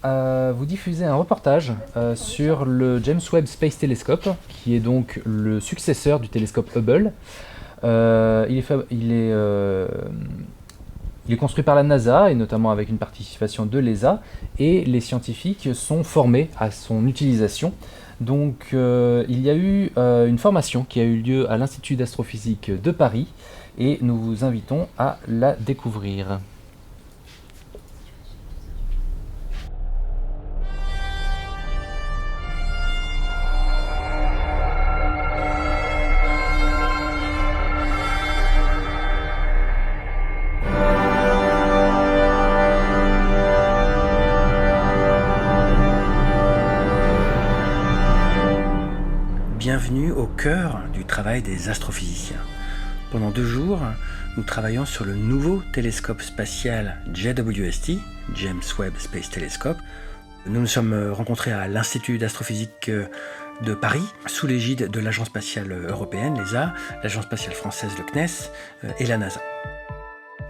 allons vous diffuser un reportage sur le James Webb Space Telescope, qui est donc le successeur du télescope Hubble. Il est construit par la NASA, et notamment avec une participation de l'ESA, et les scientifiques sont formés à son utilisation. Donc il y a eu une formation qui a eu lieu à l'Institut d'astrophysique de Paris, et nous vous invitons à la découvrir. Bienvenue au cœur du travail des astrophysiciens. Pendant 2 jours, nous travaillons sur le nouveau télescope spatial JWST, James Webb Space Telescope. Nous nous sommes rencontrés à l'Institut d'astrophysique de Paris, sous l'égide de l'Agence spatiale européenne, l'ESA, l'Agence spatiale française, le CNES, et la NASA.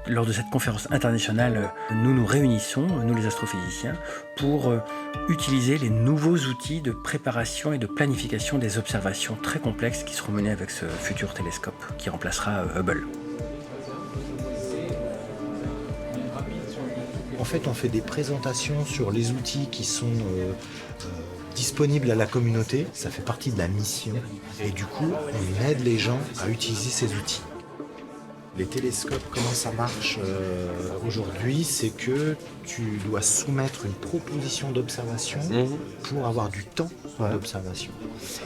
Lors de cette conférence internationale, nous nous réunissons, nous les astrophysiciens, pour utiliser les nouveaux outils de préparation et de planification des observations très complexes qui seront menées avec ce futur télescope qui remplacera Hubble. En fait, on fait des présentations sur les outils qui sont disponibles à la communauté. Ça fait partie de la mission. Et du coup, on aide les gens à utiliser ces outils. Les télescopes, comment ça marche aujourd'hui, c'est que tu dois soumettre une proposition d'observation pour avoir du temps d'observation.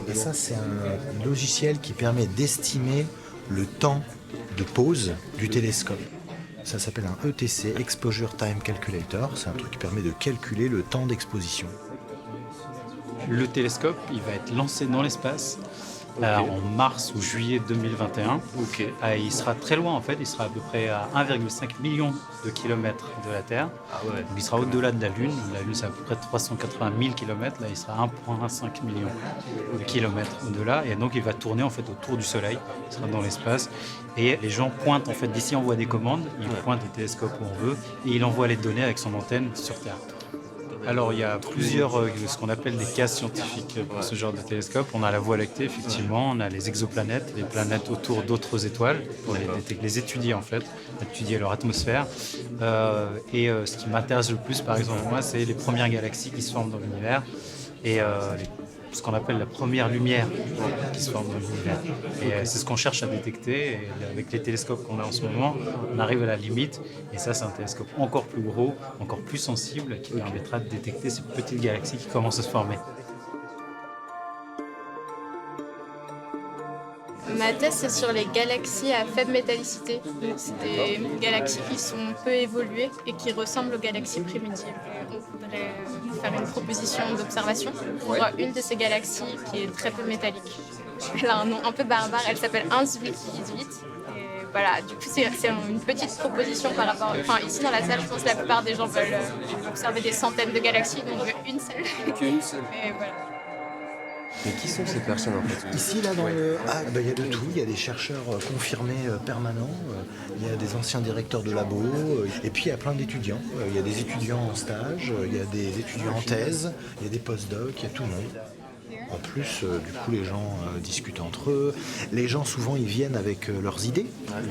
Et ça, c'est un logiciel qui permet d'estimer le temps de pause du télescope. Ça s'appelle un ETC, Exposure Time Calculator. C'est un truc qui permet de calculer le temps d'exposition. Le télescope, il va être lancé dans l'espace. En mars ou juillet 2021. Il sera très loin en fait, il sera à peu près à 1,5 million de kilomètres de la Terre. Donc, il sera au-delà de la Lune. La Lune c'est à peu près 380 000 kilomètres, là il sera à 1,5 million de kilomètres au-delà. Et donc il va tourner en fait autour du Soleil, il sera dans l'espace. Et les gens pointent en fait, d'ici envoient des commandes, ils pointent le télescope où on veut et il envoie les données avec son antenne sur Terre. Alors il y a plusieurs, ce qu'on appelle des cases scientifiques pour ce genre de télescope. On a la Voie lactée effectivement, on a les exoplanètes, les planètes autour d'autres étoiles, pour les étudier en fait, étudier leur atmosphère. Ce qui m'intéresse le plus par exemple moi, c'est les premières galaxies qui se forment dans l'univers et ce qu'on appelle la première lumière qui se forme dans l'univers. Et c'est ce qu'on cherche à détecter. Et avec les télescopes qu'on a en ce moment, on arrive à la limite. Et ça, c'est un télescope encore plus gros, encore plus sensible, qui permettra de détecter ces petites galaxies qui commencent à se former. Ma thèse, c'est sur les galaxies à faible métallicité. C'est des galaxies qui sont peu évoluées et qui ressemblent aux galaxies primitives. On voudrait faire une proposition d'observation pour une de ces galaxies qui est très peu métallique. Elle a un nom un peu barbare, elle s'appelle 1,1818. Et voilà, du coup, c'est une petite proposition par rapport... Enfin, ici dans la salle, je pense que la plupart des gens veulent observer des centaines de galaxies, donc je veux une seule. Qu'une seule. Et voilà. Mais qui sont ces personnes en fait? Ici, là, dans le... il y a de tout. Il y a des chercheurs confirmés permanents, il y a des anciens directeurs de labo, et puis il y a plein d'étudiants. Il y a des étudiants en stage, il y a des étudiants en thèse, il y a des postdocs, il y a tout le monde. En plus, du coup, les gens discutent entre eux. Les gens, souvent, ils viennent avec leurs idées.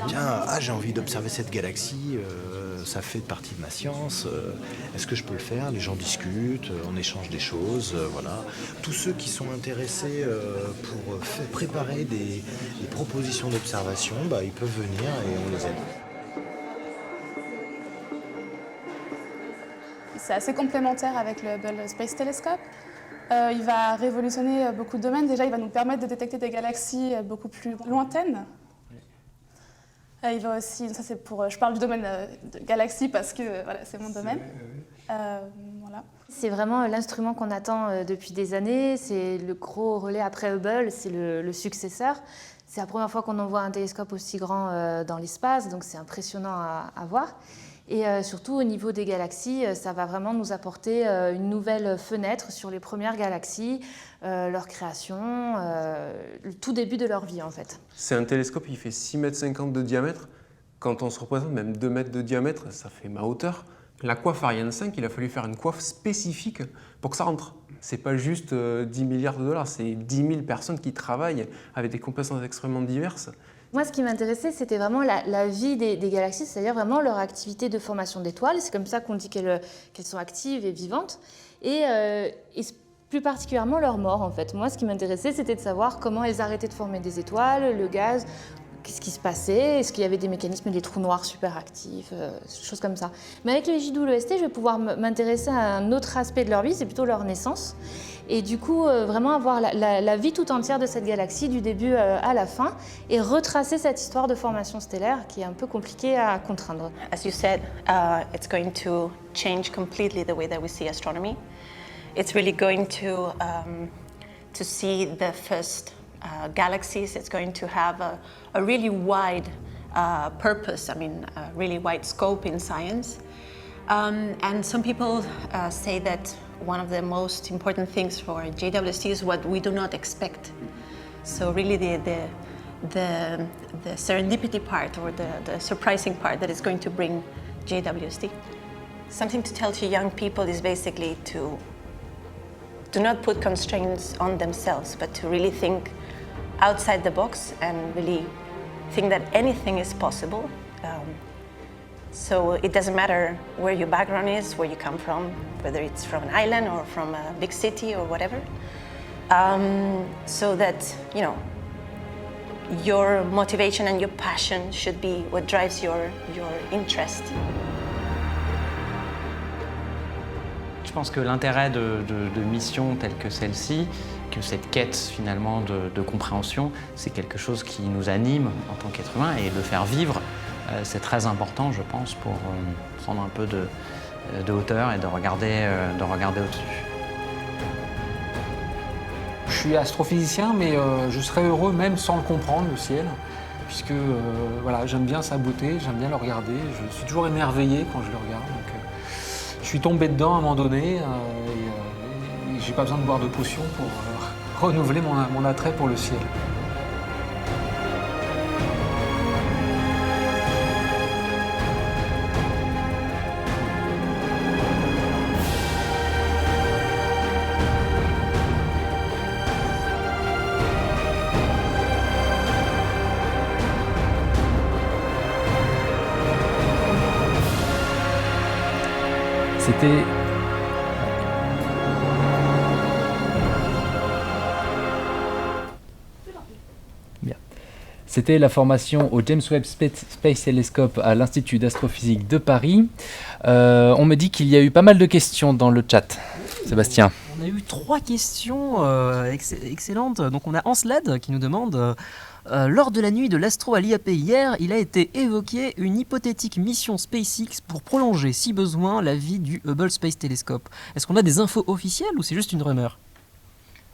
Tiens, j'ai envie d'observer cette galaxie, ça fait partie de ma science. Est-ce que je peux le faire? Les gens discutent, on échange des choses, voilà. Tous ceux qui sont intéressés pour préparer des propositions d'observation, ils peuvent venir et on les aide. C'est assez complémentaire avec le Hubble Space Telescope. Il va révolutionner beaucoup de domaines. Déjà, il va nous permettre de détecter des galaxies beaucoup plus lointaines. Il va aussi, ça c'est pour, je parle du domaine de galaxies parce que voilà, c'est mon domaine. Voilà. C'est vraiment l'instrument qu'on attend depuis des années. C'est le gros relais après Hubble, c'est le successeur. C'est la première fois qu'on envoie un télescope aussi grand dans l'espace, donc c'est impressionnant à voir. Et surtout au niveau des galaxies, ça va vraiment nous apporter une nouvelle fenêtre sur les premières galaxies, leur création, le tout début de leur vie en fait. C'est un télescope qui fait 6,50 m de diamètre. Quand on se représente même 2 mètres de diamètre, ça fait ma hauteur. La coiffe Ariane 5, il a fallu faire une coiffe spécifique pour que ça rentre. C'est pas juste 10 milliards de dollars, c'est 10 000 personnes qui travaillent avec des compétences extrêmement diverses. Moi, ce qui m'intéressait, c'était vraiment la vie des galaxies, c'est-à-dire vraiment leur activité de formation d'étoiles. C'est comme ça qu'on dit qu'elles sont actives et vivantes. Et plus particulièrement leur mort, en fait. Moi, ce qui m'intéressait, c'était de savoir comment elles arrêtaient de former des étoiles, le gaz, qu'est-ce qui se passait, est-ce qu'il y avait des mécanismes, des trous noirs super actifs, choses comme ça. Mais avec le JWST, je vais pouvoir m'intéresser à un autre aspect de leur vie, c'est plutôt leur naissance. Et du coup, vraiment avoir la vie tout entière de cette galaxie, du début à la fin, et retracer cette histoire de formation stellaire qui est un peu compliquée à contraindre. As you said, it's going to change completely the way that we see astronomy. It's really going to see the first galaxies. It's going to have a really wide purpose, I mean, a really wide scope in science. And some people say that one of the most important things for JWST is what we do not expect. So really the serendipity part or the surprising part that is going to bring JWST. Something to tell to young people is basically to do not put constraints on themselves, but to really think outside the box and really think that anything is possible. So it doesn't matter where your background is, where you come from, whether it's from an island or from a big city or whatever. So that, you know, your motivation and your passion should be what drives your interest. Je pense que l'intérêt de missions telles que celle-ci, que cette quête finalement de compréhension, c'est quelque chose qui nous anime en tant qu'être humain, et le faire vivre, c'est très important, je pense, pour prendre un peu de hauteur et de regarder au-dessus. Je suis astrophysicien, mais je serais heureux même sans le comprendre, le ciel, puisque voilà, j'aime bien sa beauté, j'aime bien le regarder, je suis toujours émerveillé quand je le regarde. Donc, je suis tombé dedans à un moment donné et j'ai pas besoin de boire de potions pour renouveler mon attrait pour le ciel. C'était bien. C'était la formation au James Webb Space Telescope à l'Institut d'astrophysique de Paris. On me dit qu'il y a eu pas mal de questions dans le chat. Sébastien. On a eu 3 questions excellentes. Donc on a Ansled qui nous demande lors de la nuit de l'astro à l'IAP hier, il a été évoqué une hypothétique mission SpaceX pour prolonger, si besoin, la vie du Hubble Space Telescope. Est-ce qu'on a des infos officielles ou c'est juste une rumeur ?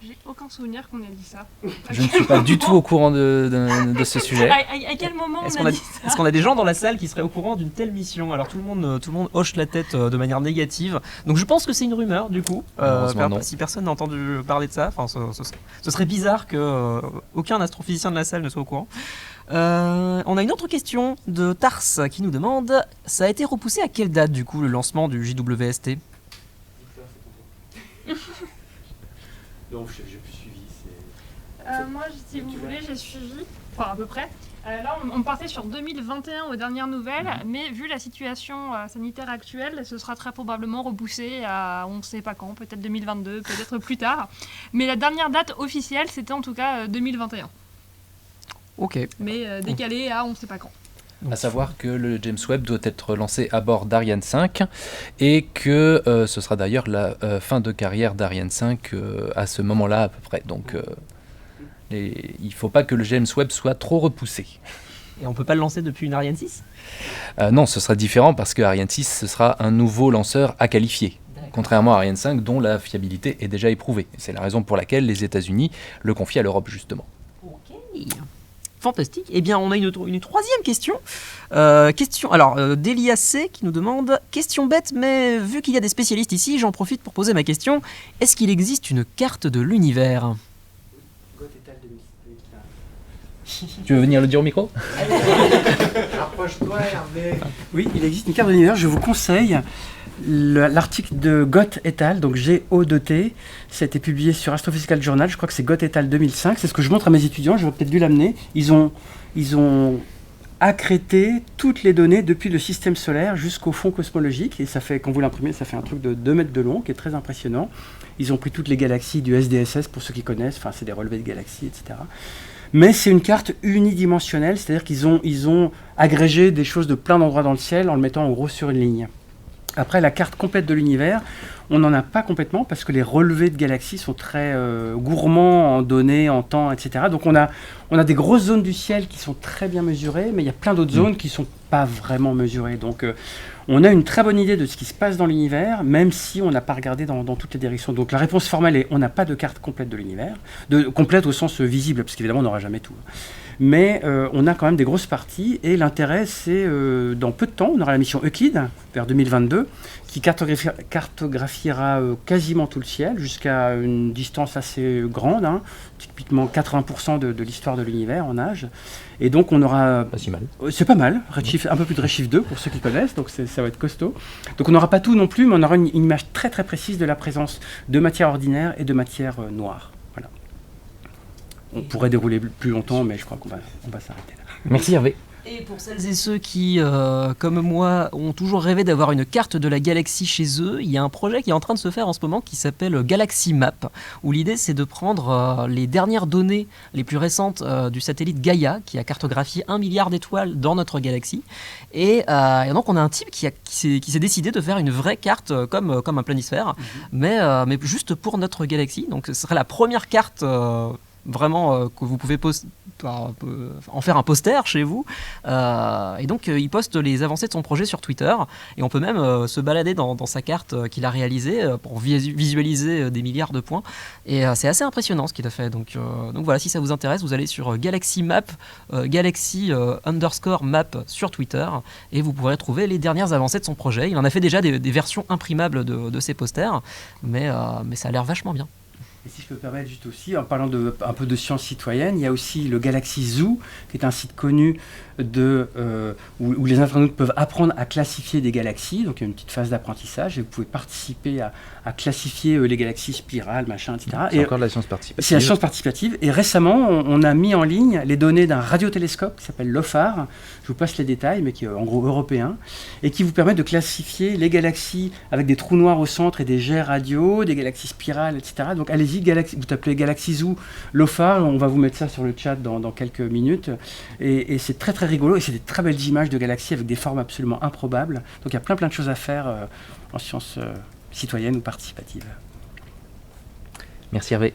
J'ai aucun souvenir qu'on ait dit ça. Je ne suis pas du tout au courant de ce sujet. À quel moment on a dit ça ? Est-ce qu'on a des gens dans la salle qui seraient au courant d'une telle mission ? Alors tout le monde hoche la tête de manière négative. Donc je pense que c'est une rumeur du coup. Si personne n'a entendu parler de ça, ce serait bizarre qu'aucun astrophysicien de la salle ne soit au courant. On a une autre question de Tars qui nous demande ça a été repoussé à quelle date du coup le lancement du JWST ? Donc j'ai plus suivi. Moi, si vous voulez, j'ai suivi, enfin à peu près. Là, on partait sur 2021 aux dernières nouvelles, mais vu la situation sanitaire actuelle, ce sera très probablement repoussé à on ne sait pas quand, peut-être 2022, peut-être plus tard. Mais la dernière date officielle, c'était en tout cas 2021. Ok. Mais décalé à on ne sait pas quand. À savoir que le James Webb doit être lancé à bord d'Ariane 5 et que ce sera d'ailleurs la fin de carrière d'Ariane 5 à ce moment-là à peu près. Donc il ne faut pas que le James Webb soit trop repoussé. Et on ne peut pas le lancer depuis une Ariane 6 ? Non, ce sera différent parce que Ariane 6 ce sera un nouveau lanceur à qualifier. Contrairement à Ariane 5 dont la fiabilité est déjà éprouvée. C'est la raison pour laquelle les États-Unis le confient à l'Europe justement. Ok. Fantastique. Eh bien, on a une troisième question. Alors, Delia C qui nous demande question bête, mais vu qu'il y a des spécialistes ici, j'en profite pour poser ma question. Est-ce qu'il existe une carte de l'univers ? Tu veux venir le dire au micro ? Rapproche-toi, Hervé. Oui, il existe une carte de l'univers. Je vous conseille l'article de Gott et al., donc G-O-T. Ça a été publié sur Astrophysical Journal. Je crois que c'est Gott et al. 2005. C'est ce que je montre à mes étudiants. J'aurais peut-être dû l'amener. Ils ont accrété toutes les données depuis le système solaire jusqu'au fond cosmologique. Et ça fait, quand vous l'imprimez, ça fait un truc de 2 mètres de long qui est très impressionnant. Ils ont pris toutes les galaxies du SDSS, pour ceux qui connaissent. Enfin, c'est des relevés de galaxies, etc. Mais c'est une carte unidimensionnelle, c'est-à-dire qu'ils ont agrégé des choses de plein d'endroits dans le ciel en le mettant en gros sur une ligne. Après, la carte complète de l'univers, on n'en a pas complètement parce que les relevés de galaxies sont très gourmands en données, en temps, etc. Donc on a des grosses zones du ciel qui sont très bien mesurées, mais il y a plein d'autres zones qui ne sont pas vraiment mesurées. Donc on a une très bonne idée de ce qui se passe dans l'univers, même si on n'a pas regardé dans toutes les directions. Donc la réponse formelle est on n'a pas de carte complète de l'univers, complète au sens visible, parce qu'évidemment on n'aura jamais tout. Mais on a quand même des grosses parties, et l'intérêt c'est dans peu de temps, on aura la mission Euclide, vers 2022, qui cartographiera quasiment tout le ciel, jusqu'à une distance assez grande, typiquement 80% de l'histoire de l'univers en âge. Et donc on aura... Pas si mal. C'est pas mal, Redshift, un peu plus de Redshift 2 pour ceux qui connaissent, donc ça va être costaud. Donc on n'aura pas tout non plus, mais on aura une image très très précise de la présence de matière ordinaire et de matière noire. Voilà. On pourrait dérouler plus longtemps, mais je crois qu'on va s'arrêter là. Merci Hervé. Et pour celles et ceux qui, comme moi, ont toujours rêvé d'avoir une carte de la galaxie chez eux, il y a un projet qui est en train de se faire en ce moment qui s'appelle Galaxy Map, où l'idée c'est de prendre les dernières données les plus récentes du satellite Gaia, qui a cartographié 1 milliard d'étoiles dans notre galaxie. Et donc on a un type qui s'est décidé de faire une vraie carte comme un planisphère, mais juste pour notre galaxie. Donc ce serait la première carte... vraiment que vous pouvez en faire un poster chez vous, et donc il poste les avancées de son projet sur Twitter, et on peut même se balader dans sa carte qu'il a réalisée pour visualiser des milliards de points, et c'est assez impressionnant ce qu'il a fait. Donc voilà, si ça vous intéresse, vous allez sur Galaxy Map, Galaxy_map sur Twitter, et vous pourrez trouver les dernières avancées de son projet. Il en a fait déjà des versions imprimables de ses posters, mais ça a l'air vachement bien. Et si je peux me permettre juste aussi, en parlant un peu de science citoyenne, il y a aussi le Galaxy Zoo, qui est un site connu où les internautes peuvent apprendre à classifier des galaxies. Donc il y a une petite phase d'apprentissage et vous pouvez participer à classifier les galaxies spirales, machin, etc. C'est encore de la science participative. C'est la science participative. Et récemment, on a mis en ligne les données d'un radiotélescope qui s'appelle LOFAR. Je vous passe les détails, mais qui est en gros européen, et qui vous permet de classifier les galaxies avec des trous noirs au centre et des jets radio, des galaxies spirales, etc. Donc allez-y, vous tapez Galaxy Zoo, LOFAR, on va vous mettre ça sur le chat dans quelques minutes. Et c'est très très rigolo, et c'est des très belles images de galaxies avec des formes absolument improbables. Donc il y a plein de choses à faire en sciences citoyennes ou participatives. Merci Hervé.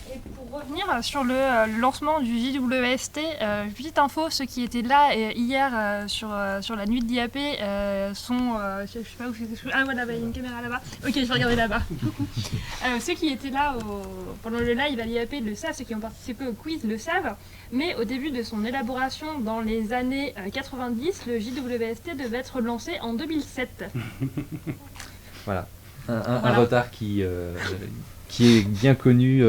Et pour revenir sur le lancement du JWST, petite info, ceux qui étaient là hier sur la nuit de d'IAP sont... je sais pas où c'est... Ah voilà, il y a une caméra là-bas. Ok, je vais regarder là-bas. Coucou. Ceux qui étaient là pendant le live à l'IAP le savent, ceux qui ont participé au quiz le savent, mais au début de son élaboration dans les années 90, le JWST devait être lancé en 2007. Voilà, un retard qui est bien connu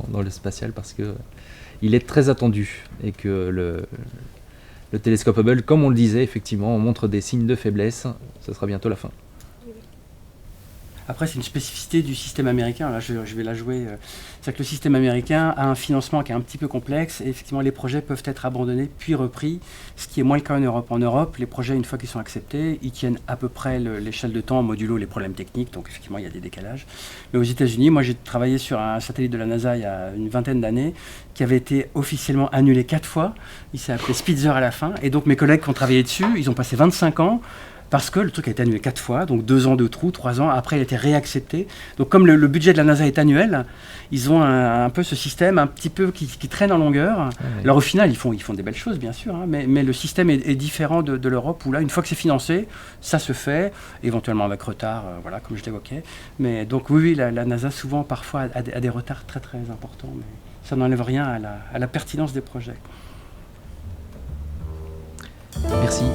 dans le spatial parce que il est très attendu, et que le télescope Hubble, comme on le disait, effectivement, montre des signes de faiblesse. Ce sera bientôt la fin. Après, c'est une spécificité du système américain. Là, je vais la jouer. C'est que le système américain a un financement qui est un petit peu complexe, et effectivement, les projets peuvent être abandonnés puis repris, ce qui est moins le cas en Europe. En Europe, les projets, une fois qu'ils sont acceptés, ils tiennent à peu près l'échelle de temps modulo les problèmes techniques, donc effectivement, il y a des décalages. Mais aux États-Unis, moi, j'ai travaillé sur un satellite de la NASA il y a une vingtaine d'années, qui avait été officiellement annulé 4 fois. Il s'est appelé Spitzer à la fin, et donc mes collègues qui ont travaillé dessus, ils ont passé 25 ans, parce que le truc a été annulé 4 fois, donc 2 ans de trou, 3 ans, après il a été réaccepté. Donc comme le budget de la NASA est annuel, ils ont un peu ce système un petit peu qui traîne en longueur. Ouais. Alors au final, ils font des belles choses, bien sûr, mais le système est différent de l'Europe, où là, une fois que c'est financé, ça se fait, éventuellement avec retard, voilà, comme je l'évoquais. Mais donc oui, la NASA souvent, parfois, a des retards très très importants, mais ça n'enlève rien à la pertinence des projets. Merci.